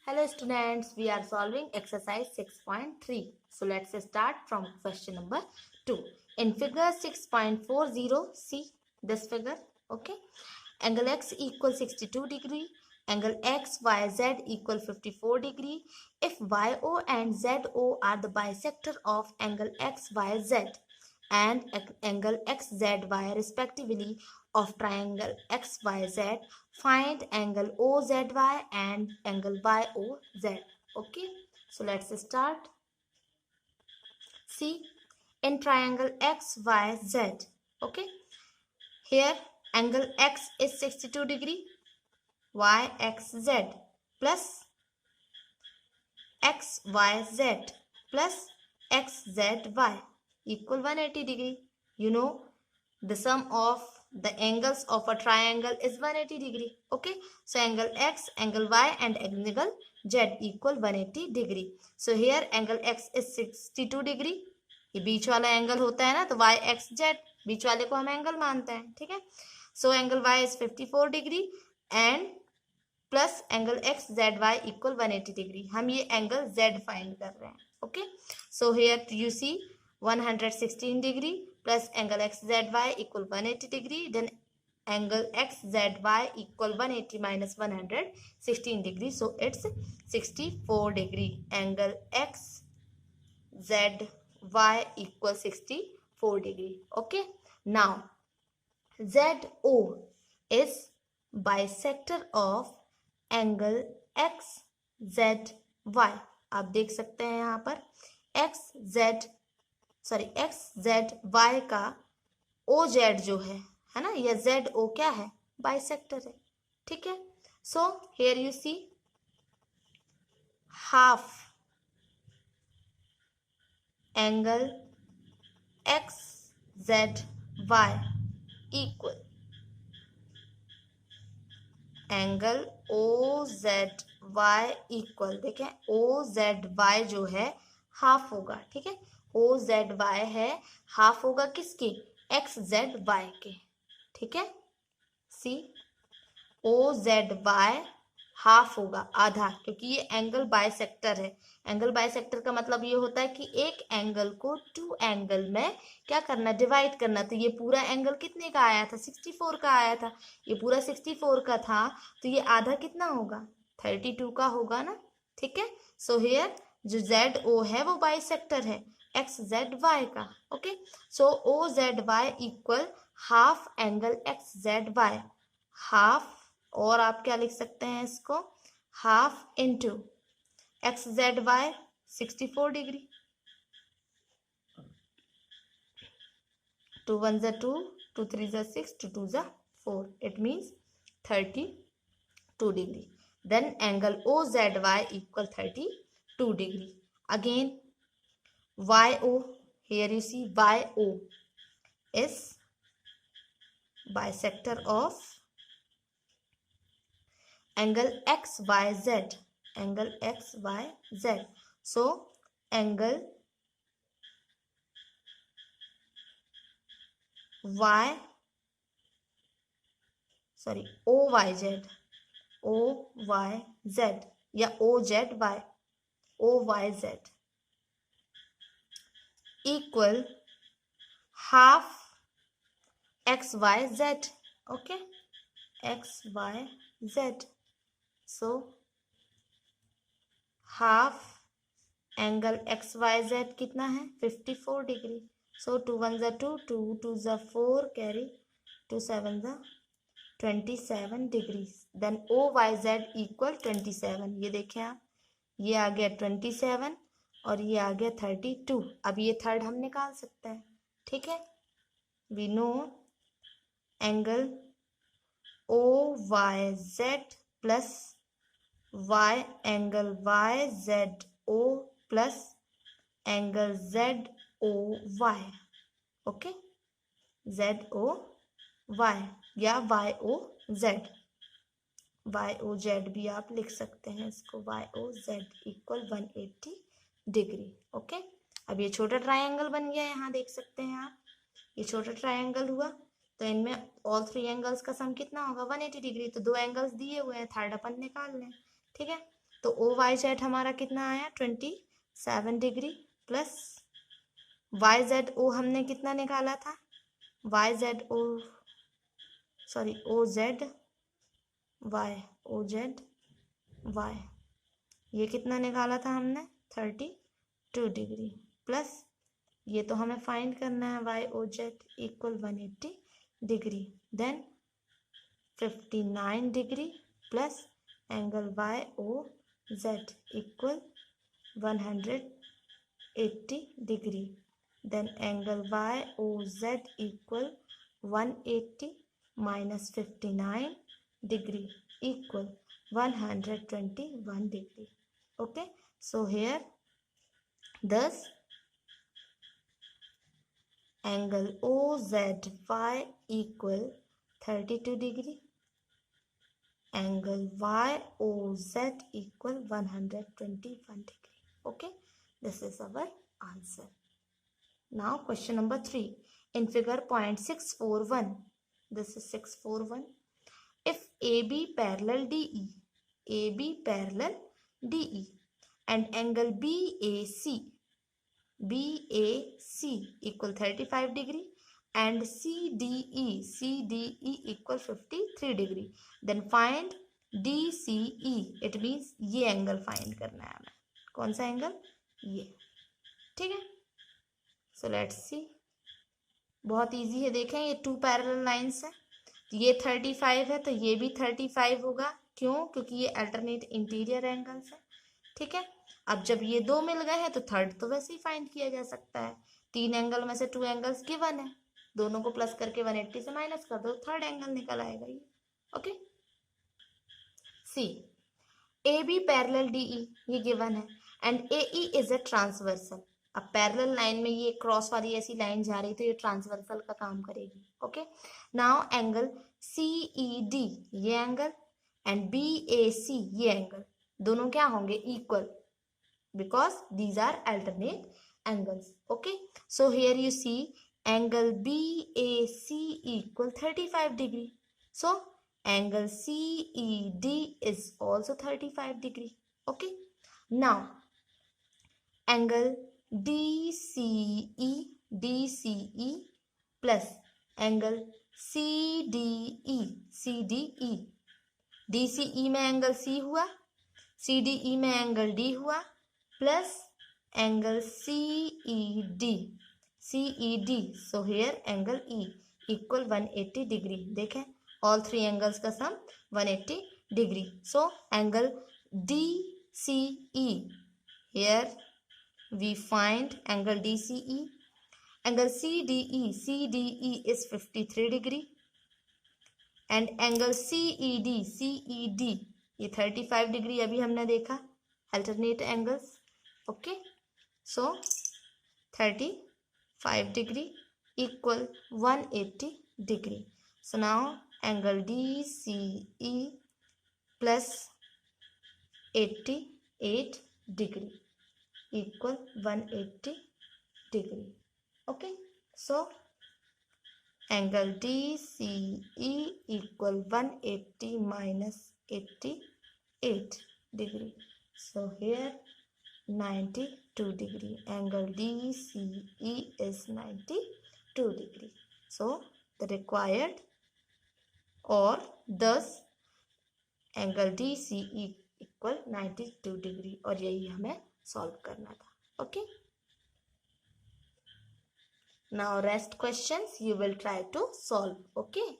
Hello students, we are solving exercise 6.3. So let's start from question number 2. In figure 6.40, see this figure, okay? Angle x equals 62 degree, angle x, y, z equal 54 degree. If yo and zo are the bisector of angle x, y, z and angle xzy respectively of triangle xyz, find angle OZY and angle YOZ. Okay, so let's start. See, in triangle XYZ, okay, here angle x is 62 degree, YXZ plus XYZ plus XZY equal 180 degree. You know, the sum of the angles of a triangle is 180 degree. Okay, so angle x, angle y and angle z equal 180 degree. So here angle x is 62 degree. ये बीच वाला angle होता है ना, तो y x z बीच वाले को हम angle मानते हैं. ठीक है, so angle y is 54 degree and plus angle X Z Y equal 180 degree. हम ये एंगल जेड फाइंड कर रहे हैं. Okay, so here you see 116 degree plus angle X Z Y equal 180 degree. Then angle xzy equal 180 minus 116 degree, so it's 64 degree. Angle xzy equal 64 degree. Okay, now zo is bisector of angle X Z Y. आप देख सकते हैं यहाँ पर x Z Y का O Z जो है ना, या जेड ओ क्या है, बाइसेक्टर है. ठीक है, so here you see half angle X Z Y equal angle O Z Y equal, देखें ओ जेड वाई जो है हाफ होगा. ठीक है, ओ जेड वाई है हाफ होगा किसके, एक्स जेड वाई के. ठीक है, सी ओ जेड वाई हाफ होगा, आधा, क्योंकि ये एंगल बाइसेक्टर है. एंगल बाइसेक्टर का मतलब ये होता है कि एक एंगल को टू एंगल में क्या करना, डिवाइड करना. तो ये पूरा एंगल कितने का आया था, 64 का आया था. ये पूरा 64 का था, तो ये आधा कितना होगा, 32 का होगा ना. ठीक है, सो हियर जो जेड ओ है वो बाइसेक्टर है एक्स जेड वाई का. Okay, so O Z Y equal half angle X Z Y. Half, और आप क्या लिख सकते हैं इसको, half into X Z Y 64 degree. 2 1 जा 2, 2 3 जा 6, 2 2 जा 4, it means 32 degree. Then angle O Z Y equal 32 degree. Again Y O, here you see Y O is bisector of angle xyz, angle xyz. So angle oyz, oyz या oyz equal half xyz. okay, xyz. so half angle xyz कितना है, 54 degree. सो 2 1 जा 2, 2 2 जा 4, carry 2 7 जा 27 degree. Then OYZ equal 27. ये देखें आप, ये आ गया 27 और ये आ गया 32. अब ये थर्ड हम निकाल सकते हैं. ठीक है, we know angle OYZ plus y angle YZO plus angle ZOY. Okay, ZOY या YOZ भी आप लिख सकते हैं इसको, YOZ इक्वल 180 डिग्री. ओके, अब ये छोटा ट्राइंगल बन गया, यहाँ देख सकते हैं आप, ये छोटा ट्राइंगल हुआ. तो इनमें ऑल थ्री एंगल्स का सम कितना होगा, 180 डिग्री. तो दो एंगल्स दिए हुए हैं, थर्ड अपन निकाल लें. ठीक है, तो ओ वाई जेड हमारा कितना आया 27 degree plus Y Z O हमने कितना निकाला था Y Z O sorry O Z Y ये कितना निकाला था हमने 32 डिग्री प्लस ये तो हमें फाइंड करना है Y O Z equal 180 degree then 59 degree plus angle Y O Z equal 180 degree then angle Y O Z equal 180 minus 59 degree equal 121 degree. Okay, so here thus angle OZY equal 32 degree, angle YOZ equal 121 degree. Okay, this is our answer. Now question number 3 in figure point 641. This is 641. If AB parallel DE and angle BAC equal 35 degree and CDE equal 53 degree, then find DCE. It means ये angle find करना है हमें. कौन सा angle? ये. ठीक है. So let's see. बहुत इजी है. देखें ये 2 पैरेलल लाइंस है. ये 35 है तो ये भी 35 होगा. क्यों? क्योंकि ये अल्टरनेट इंटीरियर एंगल्स है. ठीक है. अब जब ये 2 मिल गए हैं तो थर्ड तो वैसे ही फाइंड किया जा सकता है. 3 एंगल में से 2 एंगल्स गिवन है. दोनों को प्लस करके 180 से माइनस कर दो, थर्ड एंगल निकल आएगा ये. ओके. सी AB पैरेलल DE ये गिवन है and AE is a transversal. अब पैरेलल लाइन में ये क्रॉस वाली ऐसी लाइन जा रही तो ये ट्रांसवर्सल का काम करेगी. ओके. नाउ एंगल CED ये एंगल एंड BAC ये एंगल दोनों क्या होंगे? Equal, because these are alternate angles. Okay, so here you see angle BAC equal 35 degree. So angle CED is also 35 degree. Okay, now angle DCE plus angle CDE DCE में angle C हुआ, CDE में angle D हुआ plus angle CED. So here angle E equal 180 degree. देखें all 3 angles का sum 180 degree. So angle DCE, here we find angle DCE. Angle CDE is 53 degree and angle CED ये 35 degree अभी हमने देखा. Alternate angles. Okay. So 35 degree equal 180 degree. So now angle DCE plus 88 degree equal 180 degree. Okay. So angle DCE equal 180 minus 88 degree. So here 92 degree. Angle DCE is 92 degree. So the required or thus angle DCE equal 92 degree. और यही हमें solve करना था. Okay. Now rest questions you will try to solve. Okay.